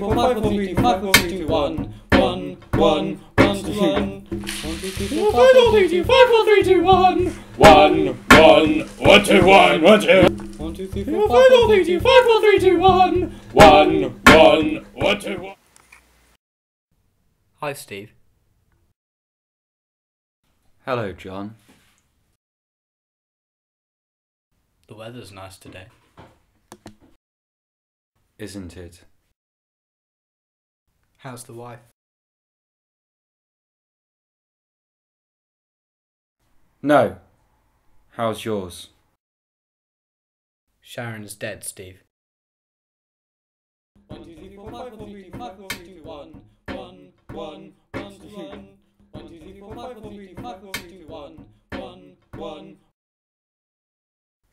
4, 5, 4, 3, 2, 5, 4, 3, 2, 1. 1, 1, 1, 2, 1. 1, 2, 3, 4, 5, 4, 3, 2, 5, 4, 3, 2, 1. 1, 1, 1, 2, 1, 1, 2. 1, 2, 3, 4, 5, 4, 3, 2, 5, 4, 3, 2, 1. 1, 1, 1, 2, 1. Hi, Steve. Hello, John. The weather's nice today. Isn't it? How's the wife? No. How's yours? Sharon's dead, Steve. 1, 2, 3, 4, 5, 4, 3, 2, 5, 4, 3, 2, 1. 1, 1, 1, 2, 1. 1, 2, 3, 4, 5, 4, 3, 2, 5, 4, 3, 2, 1. 1, 1.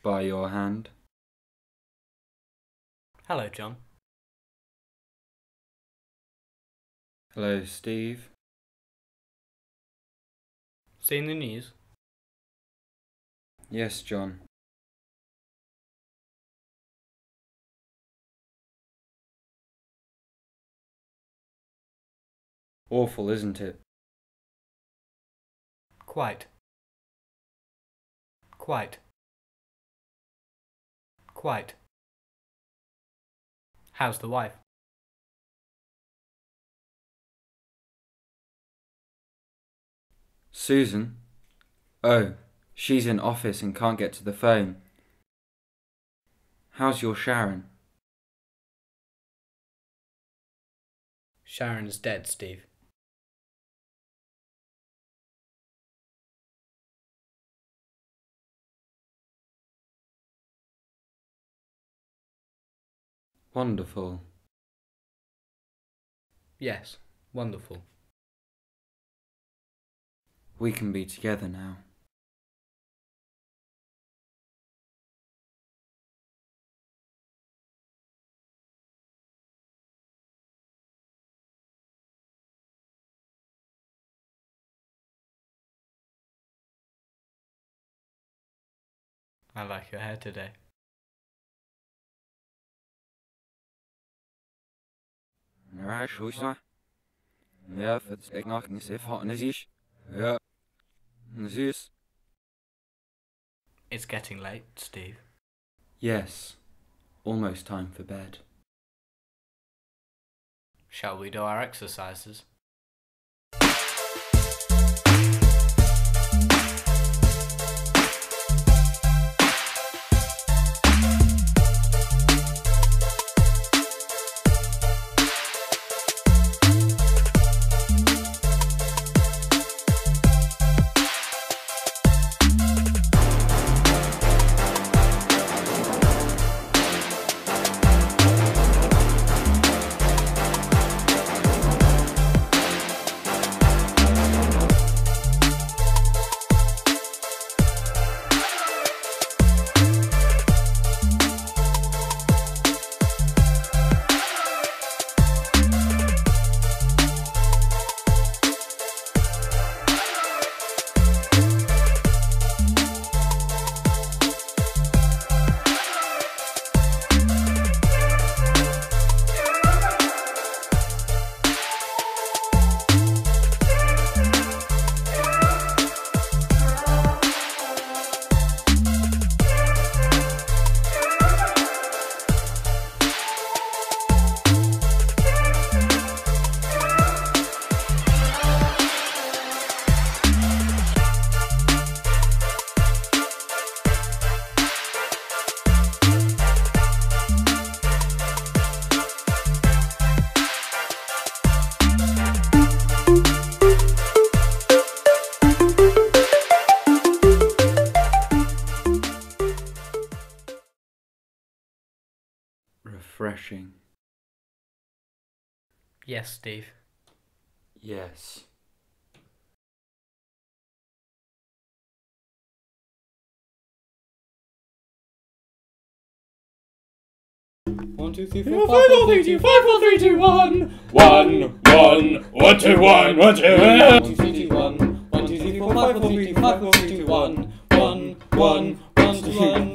By your hand. Hello, John. Hello, Steve. Seen the news? Yes, John. Awful, isn't it? Quite. Quite. Quite. How's the wife? Susan? Oh, she's in office and can't get to the phone. How's your Sharon? Sharon's dead, Steve. Wonderful. Yes, wonderful. We can be together now. I like your hair today. Ja, goed zo. Ja, het is nog niet zo hot en is. Ja. Zus. It's getting late, Steve. Yes. Almost time for bed. Shall we do our exercises? Refreshing. Yes, Steve. Yes. One, two, three, four, 5, 4, 3, 2, 5, 4, 3, 2, 1. 1, 1, 1, 2, 1, 1, 2. 1, 2, 3, 2, 1. 1, 2, 3, 4, 5, 4, 3, 2, 5, 4, 3, 2, 1. 1, 1, 1, 2, 1.